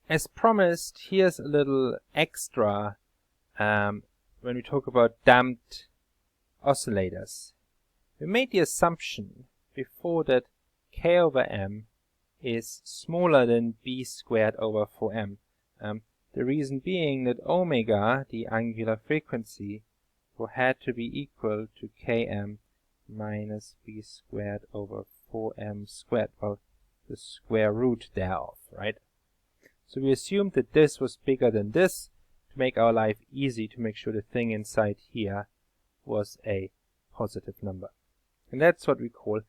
As promised, here's a little extra when we talk about damped oscillators. We made the assumption before that k over m is smaller than b squared over 4m. The reason being that omega, the angular frequency, had to be equal to km minus b squared over 4m squared, well, the square root thereof, right? So we assumed that this was bigger than this to make our life easy, to make sure the thing inside here was a positive number. And that's what we call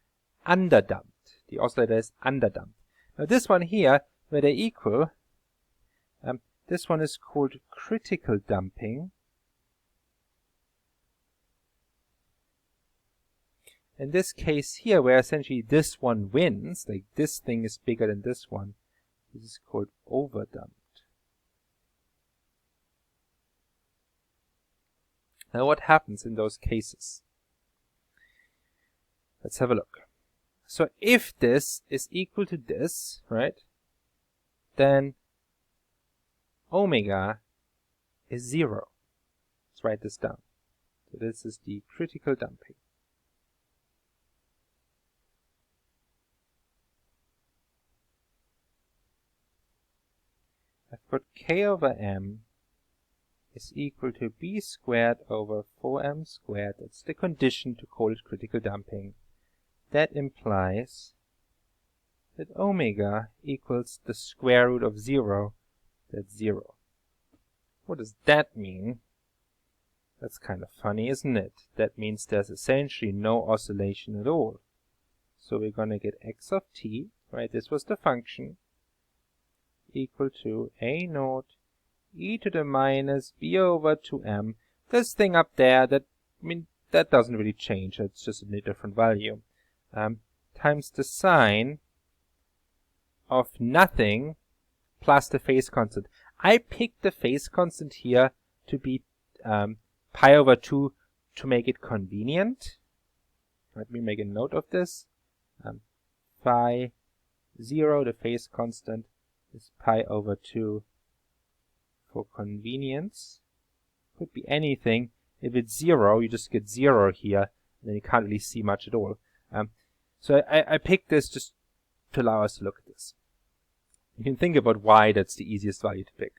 underdamped. The oscillator is underdamped. Now this one here, where they're equal, this one is called critical damping. In this case here, where essentially this one wins, like this thing is bigger than this one, this is called overdamped. Now what happens in those cases? Let's have a look. So if this is equal to this, right, then omega is 0. Let's write this down. So this is the critical damping. I've got k over m is equal to b squared over 4m squared. That's the condition to call it critical damping. That implies that omega equals the square root of 0. That's 0. What does that mean? That's kind of funny, isn't it? That means there's essentially no oscillation at all. So we're going to get x of t, right? This was the function, equal to a naught e to the minus b over 2m. This thing up there, that doesn't really change. It's just a different value. Times the sine of nothing plus the phase constant. I picked the phase constant here to be pi over 2 to make it convenient. Let me make a note of this. Phi 0, the phase constant, is pi over 2 for convenience. Could be anything. If it's 0, you just get 0 here, and then you can't really see much at all. So I picked this just to allow us to look at this. You can think about why that's the easiest value to pick.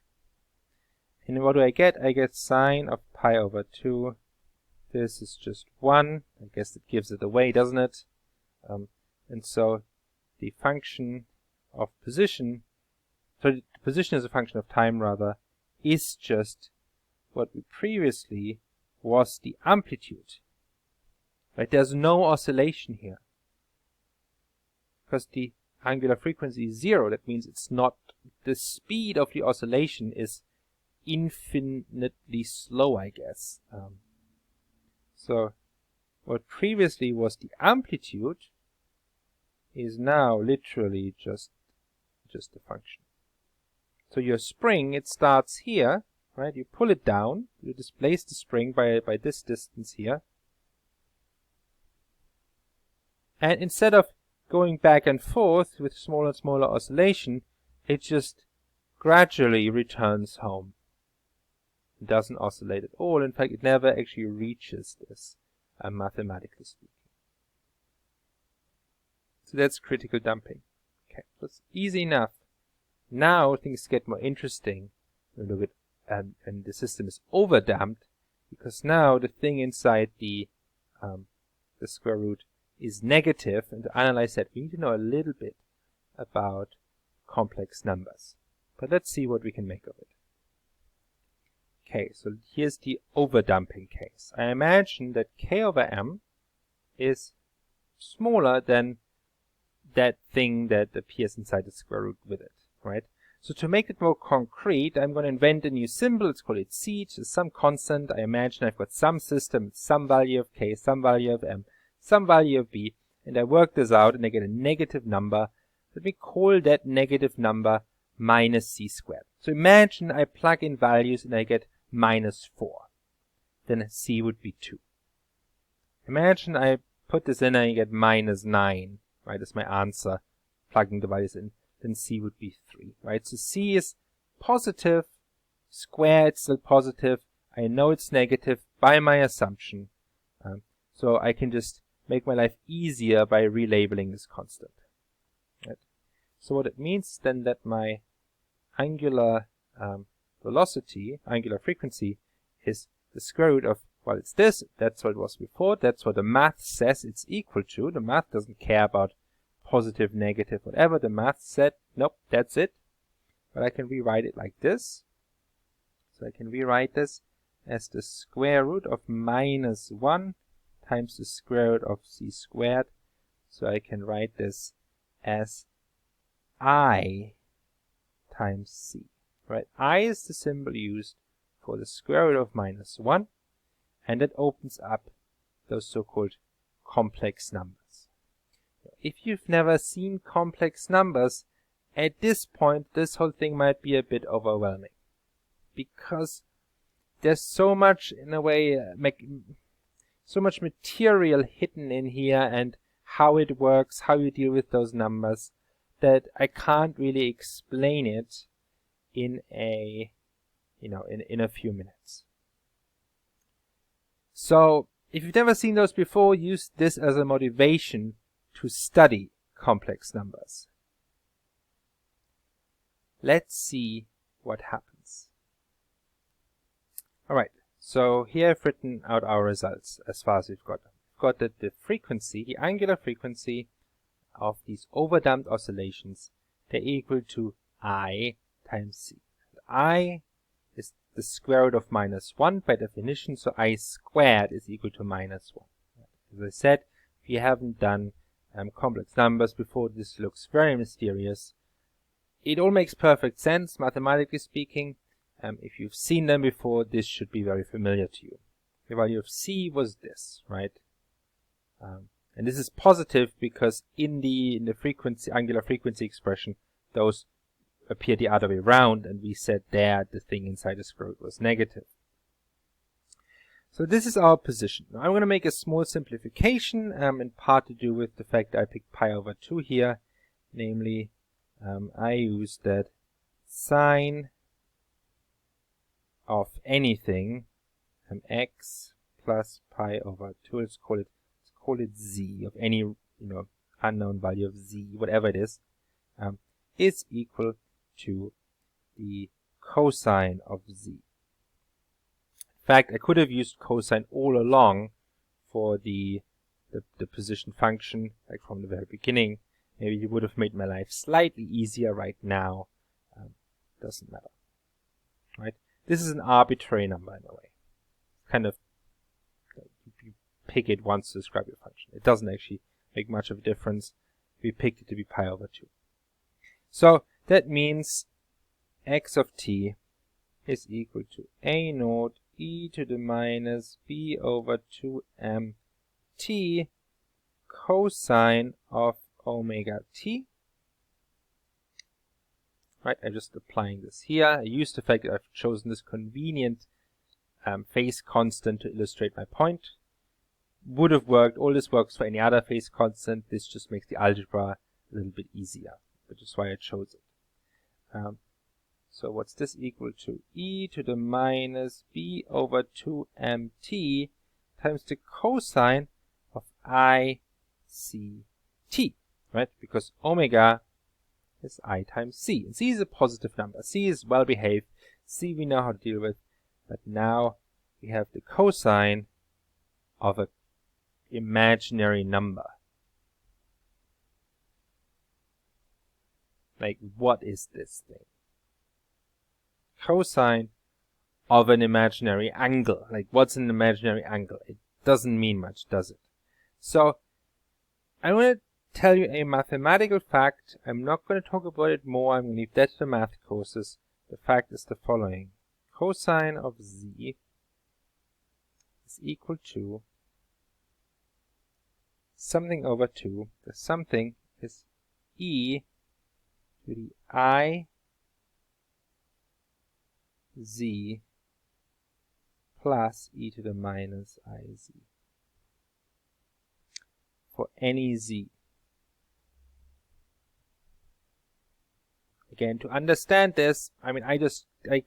And what do I get? I get sine of pi over 2. This is just 1. I guess it gives it away, doesn't it? And so the function of position, so the position as a function of time rather, is just what we previously was the amplitude. Right? There's no oscillation here. Because the angular frequency is 0, that means it's not, the speed of the oscillation is infinitely slow, I guess. So what previously was the amplitude is now literally just a function. So your spring, it starts here, right? You pull it down, you displace the spring by this distance here. And instead of going back and forth with smaller and smaller oscillation, it just gradually returns home. It doesn't oscillate at all. In fact, it never actually reaches this, mathematically speaking. So that's critical damping. Okay, that's easy enough. Now things get more interesting when we look at and the system is overdamped, because now the thing inside the square root is negative, and to analyze that we need to know a little bit about complex numbers. But let's see what we can make of it. Okay, so here's the overdamping case. I imagine that k over m is smaller than that thing that appears inside the square root with it, right? So to make it more concrete, I'm going to invent a new symbol. Let's call it c. It's some constant. I imagine I've got some system, some value of k, some value of m, some value of b, and I work this out and I get a negative number. Let me call that negative number minus c squared. So imagine I plug in values and I get minus 4. Then c would be 2. Imagine I put this in and I get minus 9. Right, that's my answer, plugging the values in. Then c would be 3. Right, so c is positive, squared still positive. I know it's negative by my assumption. So I can just make my life easier by relabeling this constant. Right? So what it means then that my angular velocity, angular frequency, is the square root of, well, it's this, that's what it was before, that's what the math says it's equal to. The math doesn't care about positive, negative, whatever. The math said, nope, that's it. But I can rewrite it like this. So I can rewrite this as the square root of minus 1 times the square root of c squared. So I can write this as I times c. Right? I is the symbol used for the square root of minus 1, and it opens up those so-called complex numbers. If you've never seen complex numbers, at this point this whole thing might be a bit overwhelming, because there's so much, in a way, so much material hidden in here, and how it works, how you deal with those numbers, that I can't really explain it in a in a few minutes. So if you've never seen those before, use this as a motivation to study complex numbers. Let's see what happens. Alright, so here I've written out our results as far as we've got them. We've got that the frequency, the angular frequency of these overdamped oscillations, they're equal to I times c. I is the square root of minus 1 by definition, so I squared is equal to minus 1. As I said, if you haven't done complex numbers before, this looks very mysterious. It all makes perfect sense, mathematically speaking. If you've seen them before, this should be very familiar to you. The value of c was this, right? And this is positive because in the frequency, angular frequency expression, those appear the other way around, and we said there the thing inside the square root was negative. So this is our position. Now I'm going to make a small simplification, in part to do with the fact that I picked pi over 2 here. Namely, I use that sine of anything, x plus pi over 2, let's call it z, of any unknown value of z, whatever it is equal to the cosine of z. In fact, I could have used cosine all along for the position function, like from the very beginning. Maybe it would have made my life slightly easier right now. Doesn't matter. Right? This is an arbitrary number in a way. Kind of, you pick it once to describe your function. It doesn't actually make much of a difference. We picked it to be pi over 2. So that means x of t is equal to a naught e to the minus b over 2m t cosine of omega t. Right, I'm just applying this here. I use the fact that I've chosen this convenient phase constant to illustrate my point. Would have worked, all this works for any other phase constant. This just makes the algebra a little bit easier, which is why I chose it. So what's this equal to? E to the minus b over 2mt times the cosine of I c t, right? Because omega is I times c. And c is a positive number. C is well behaved. C we know how to deal with. But now we have the cosine of an imaginary number. Like, what is this thing? Cosine of an imaginary angle. Like, what's an imaginary angle? It doesn't mean much, does it? So, I want to tell you a mathematical fact. I'm not going to talk about it more. I'm going to leave that to the math courses. The fact is the following. Cosine of z is equal to something over 2. The something is e to the I z plus e to the minus iz for any z. again, to understand this, I mean, I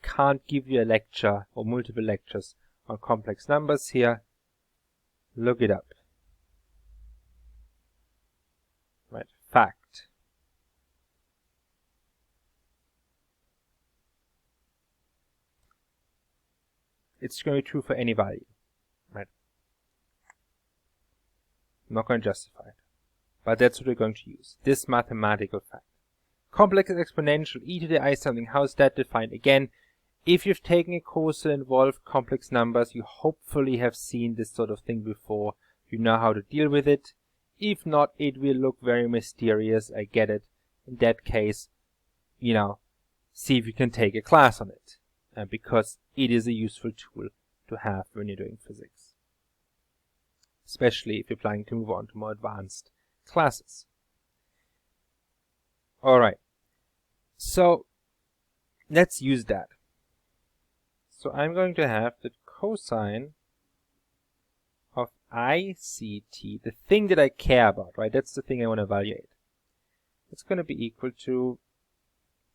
can't give you a lecture or multiple lectures on complex numbers here. Look it up. Right, fact. It's going to be true for any value, right? I'm not going to justify it, but that's what we're going to use, this mathematical fact. Complex exponential, e to the I something, how's that defined? Again, if you've taken a course that involved complex numbers, you hopefully have seen this sort of thing before. You know how to deal with it. If not, it will look very mysterious, I get it. In that case, you know, see if you can take a class on it, because it is a useful tool to have when you're doing physics, especially if you're planning to move on to more advanced classes. Alright, so let's use that. So I'm going to have the cosine of ICT, the thing that I care about, right? That's the thing I want to evaluate. It's going to be equal to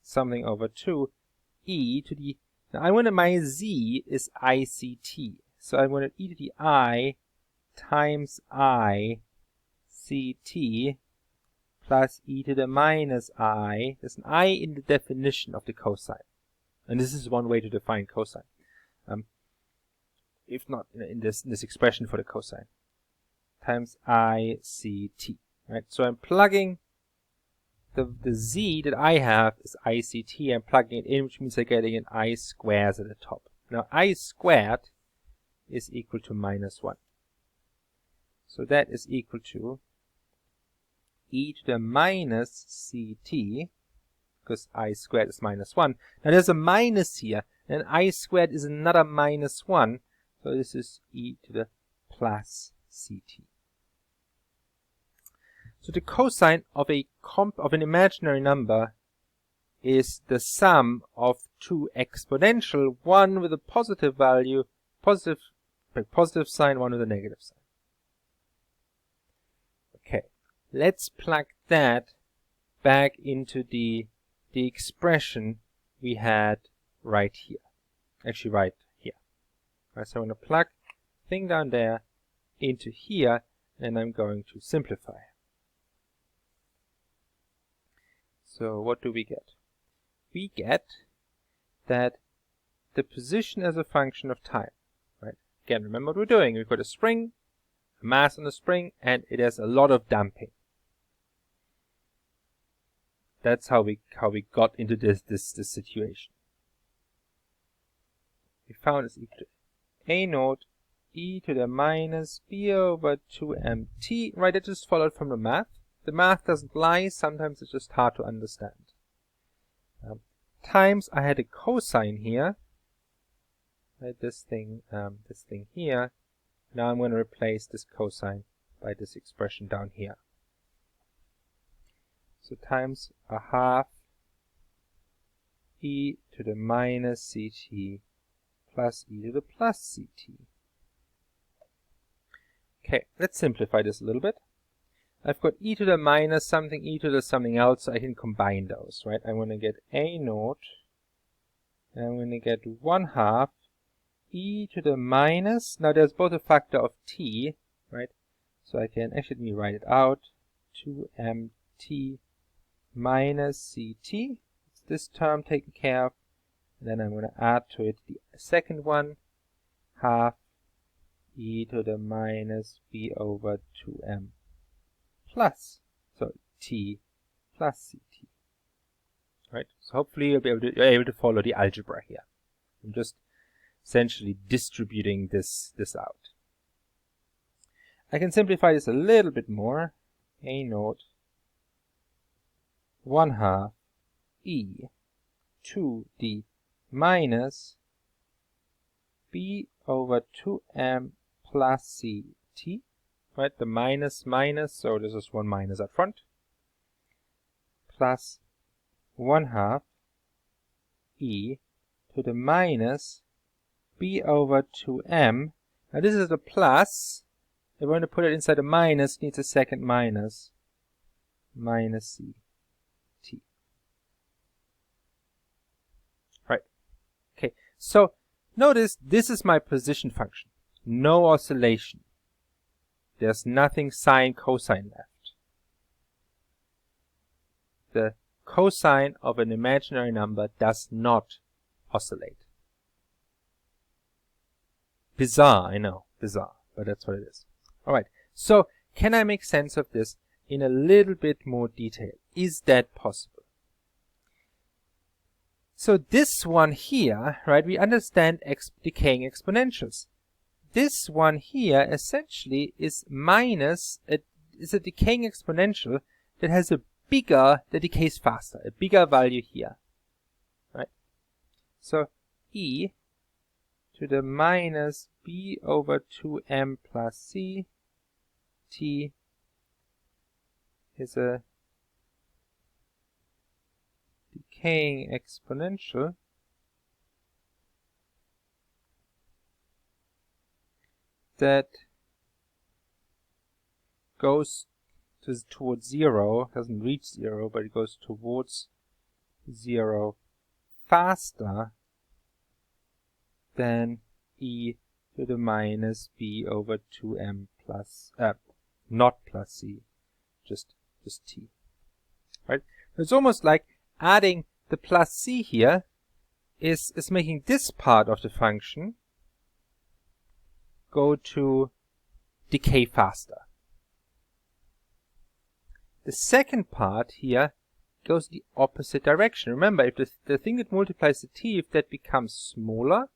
something over 2 e to the, now I want to, my z is ICT, so I want to e to the I times ICT plus e to the minus I. There's an I in the definition of the cosine, and this is one way to define cosine. If not in this expression for the cosine, times ICT, right? So I'm plugging the z that I have is ICT. I'm plugging it in, which means I'm getting an I squares at the top. Now I squared is equal to minus 1. So that is equal to e to the minus ct, because I squared is minus 1. Now there's a minus here, and I squared is another minus 1. So this is e to the plus ct. So the cosine of an imaginary number is the sum of two exponential, one with a positive value, positive sign, one with a negative sign. Okay, let's plug that back into the expression we had right here. Actually, right here. Right, so I'm going to plug thing down there into here, and I'm going to simplify. So what do we get? We get that the position as a function of time, right? Again, remember what we're doing. We've got a spring, a mass on the spring, and it has a lot of damping. That's how we got into this situation. We found it's equal to a naught e to the minus b over 2mt. Right, it just followed from the math. The math doesn't lie. Sometimes it's just hard to understand. Times I had a cosine here. Right, this thing here. Now I'm going to replace this cosine by this expression down here. So times a half e to the minus ct plus e to the plus ct. Okay, let's simplify this a little bit. I've got e to the minus something, e to the something else, so I can combine those, right? I'm going to get a naught, and I'm going to get 1/2 e to the minus, now there's both a factor of t, right? So I can, actually let me write it out, 2mt minus ct, it's this term taken care of, and then I'm going to add to it the second one, half e to the minus b over 2m plus, so t plus ct, right? So hopefully you're able to follow the algebra here. I'm just essentially distributing this out. I can simplify this a little bit more. A naught 1/2 e to the minus b over 2m plus ct, right? The minus, so this is one minus up front, plus 1/2 e to the minus b over 2m. Now this is a plus. If we're going to put it inside a minus, it needs a second minus, minus ct. So notice this is my position function. No oscillation. There's nothing sine, cosine left. The cosine of an imaginary number does not oscillate. Bizarre, I know, bizarre, but that's what it is. Alright, so can I make sense of this in a little bit more detail? Is that possible? So this one here, right, we understand decaying exponentials. This one here essentially is is a decaying exponential that has a that decays faster, a bigger value here, right? So e to the minus b over 2m plus c t is a decaying exponential that goes towards 0, doesn't reach 0, but it goes towards 0 faster than e to the minus b over 2m plus, not plus c, just t, right? It's almost like adding the plus c here is making this part of the function go to decay faster. The second part here goes the opposite direction. Remember, if the thing that multiplies the t, if that becomes smaller,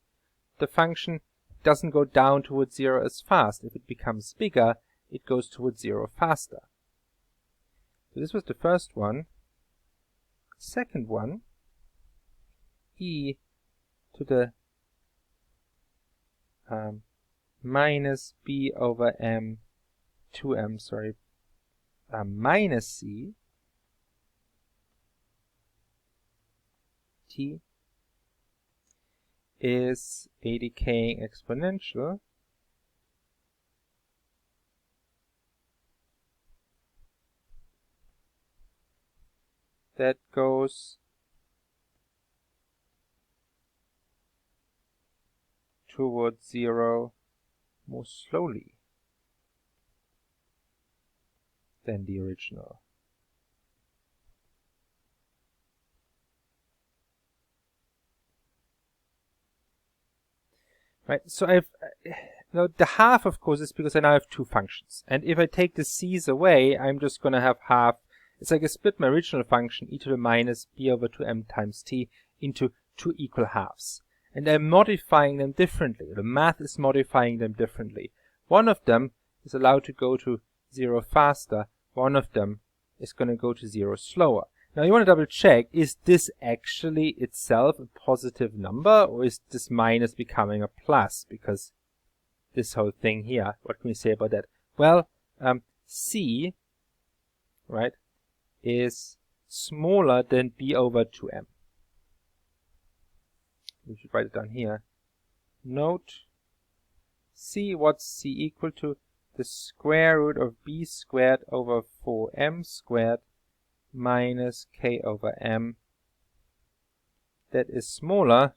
the function doesn't go down towards 0 as fast. If it becomes bigger, it goes towards 0 faster. So this was the first one. Second one, e to the minus b over m 2m, sorry, minus c t is a decaying exponential that goes towards 0 more slowly than the original. Right, so now the half, of course, is because I now have two functions. And if I take the c's away, I'm just going to have half. It's like I split my original function, e to the minus b over 2m times t, into two equal halves. And I'm modifying them differently. The math is modifying them differently. One of them is allowed to go to 0 faster. One of them is going to go to 0 slower. Now you want to double check, is this actually itself a positive number, or is this minus becoming a plus? Because this whole thing here, what can we say about that? Well, c, right, is smaller than b over 2m. We should write it down here. Note c, what's c equal to? The square root of b squared over 4m squared minus k over m. That is smaller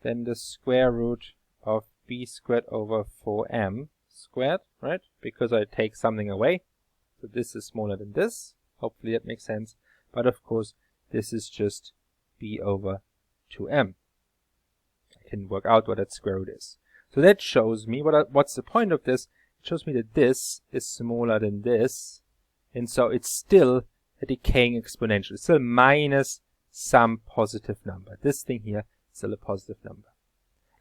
than the square root of b squared over 4m squared, right? Because I take something away. So this is smaller than this. Hopefully that makes sense. But of course, this is just b over 2m. I can work out what that square root is. So that shows me, what's the point of this? It shows me that this is smaller than this. And so it's still a decaying exponential. It's still minus some positive number. This thing here is still a positive number.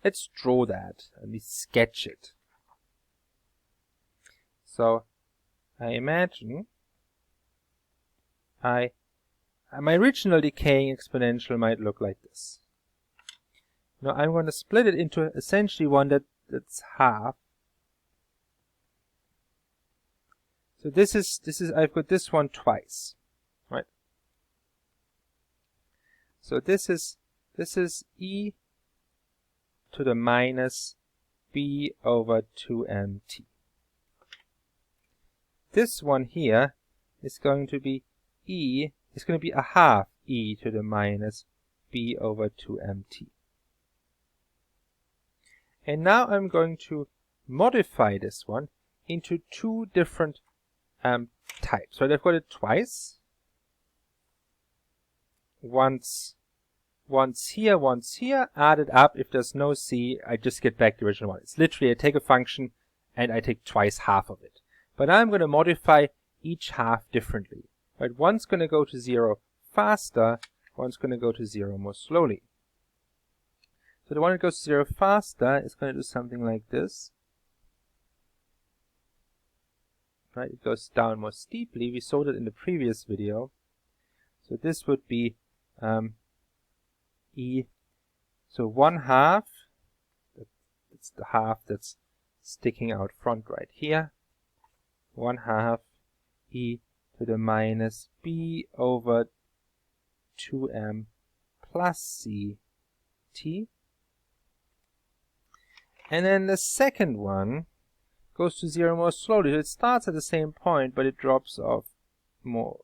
Let's draw that and we sketch it. So I imagine my original decaying exponential might look like this. Now I'm going to split it into essentially one that's half. So this is I've got this one twice, right? So this is e to the minus b over 2mt. This one here is going to be a half e to the minus b over 2mt. And now I'm going to modify this one into two different types. So I've got it twice. Once here, added up. If there's no c, I just get back the original one. It's literally, I take a function and I take twice half of it. But now I'm going to modify each half differently. Right? One's going to go to 0 faster, one's going to go to 0 more slowly. So the one that goes to 0 faster is going to do something like this. Right? It goes down more steeply. We saw that in the previous video. So this would be e. So 1/2, that's the half that's sticking out front right here. 1/2 e to the minus b over 2m plus c t. And then the second one goes to 0 more slowly. So it starts at the same point, but it drops off more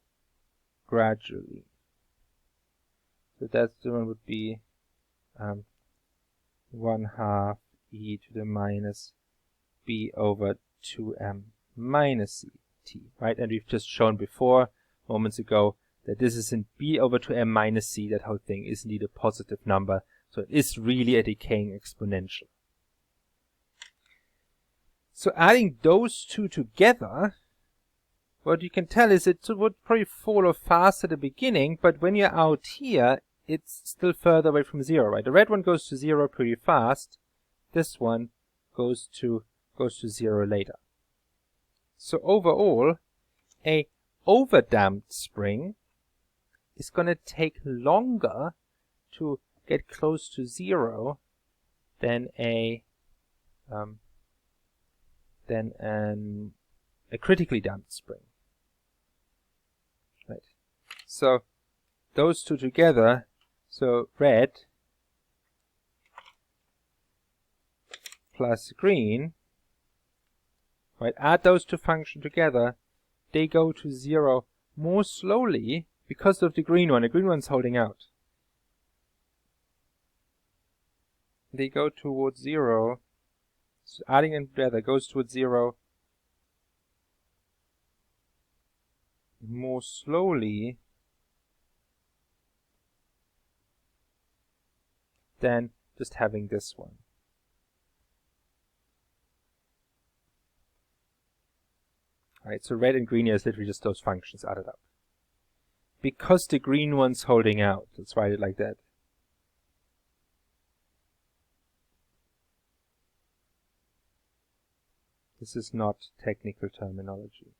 gradually. So that's the one would be 1/2 e to the minus b over 2m minus c t, right? And we've just shown before, moments ago, that this isn't b over 2m minus c, that whole thing is indeed a positive number. So it is really a decaying exponential. So adding those two together, what you can tell is it would probably fall off fast at the beginning, but when you're out here, it's still further away from 0, right? The red one goes to 0 pretty fast. This one goes to 0 later. So overall, a overdamped spring is going to take longer to get close to 0 than a critically damped spring. Right. So those two together, so red plus green, right, add those two functions together, they go to 0 more slowly because of the green one. The green one's holding out. They go towards 0. So adding them together goes towards 0 more slowly than just having this one. Alright, so red and green here is literally just those functions added up. Because the green one's holding out, let's write it like that. This is not technical terminology.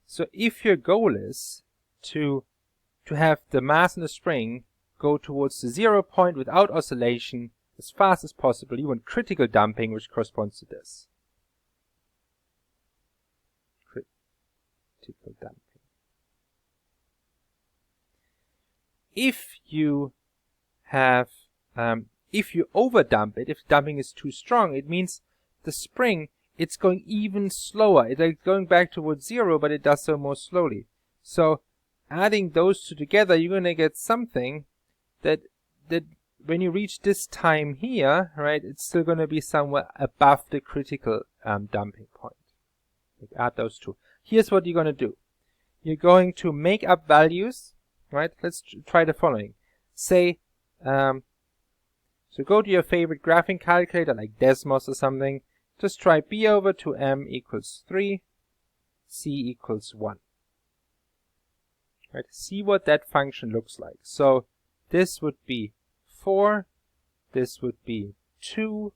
So if your goal is to have the mass in the spring go towards the 0 point without oscillation as fast as possible, you want critical damping, which corresponds to this. Critical damping. If you have if you overdamp it, if damping is too strong, it means the spring, it's going even slower. It's going back towards 0, but it does so more slowly. So adding those two together, you're going to get something that when you reach this time here, right, it's still going to be somewhere above the critical damping point. Add those two. Here's what you're going to do. You're going to make up values, right? Let's try the following. Say, so go to your favorite graphing calculator like Desmos or something. Just try b over 2m equals 3, c equals 1. Right? See what that function looks like. So this would be 4, this would be 2,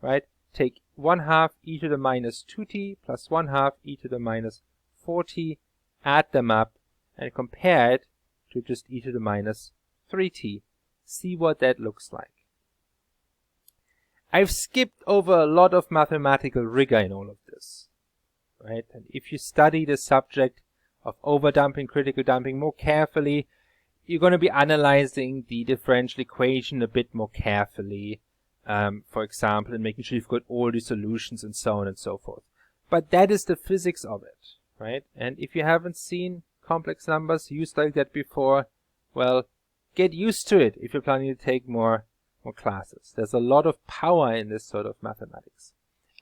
right? Take 1/2 e to the minus 2t plus 1/2 e to the minus 4t, add them up, and compare it to just e to the minus 3t. See what that looks like. I've skipped over a lot of mathematical rigor in all of this, right? And if you study the subject of overdamping, critical damping more carefully, you're going to be analyzing the differential equation a bit more carefully, for example, and making sure you've got all the solutions and so on and so forth. But that is the physics of it, right? And if you haven't seen complex numbers used like that before, well, get used to it if you're planning to take more classes. There's a lot of power in this sort of mathematics.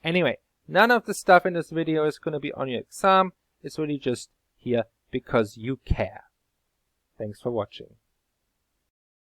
Anyway, none of the stuff in this video is going to be on your exam. It's really just here because you care. Thanks for watching.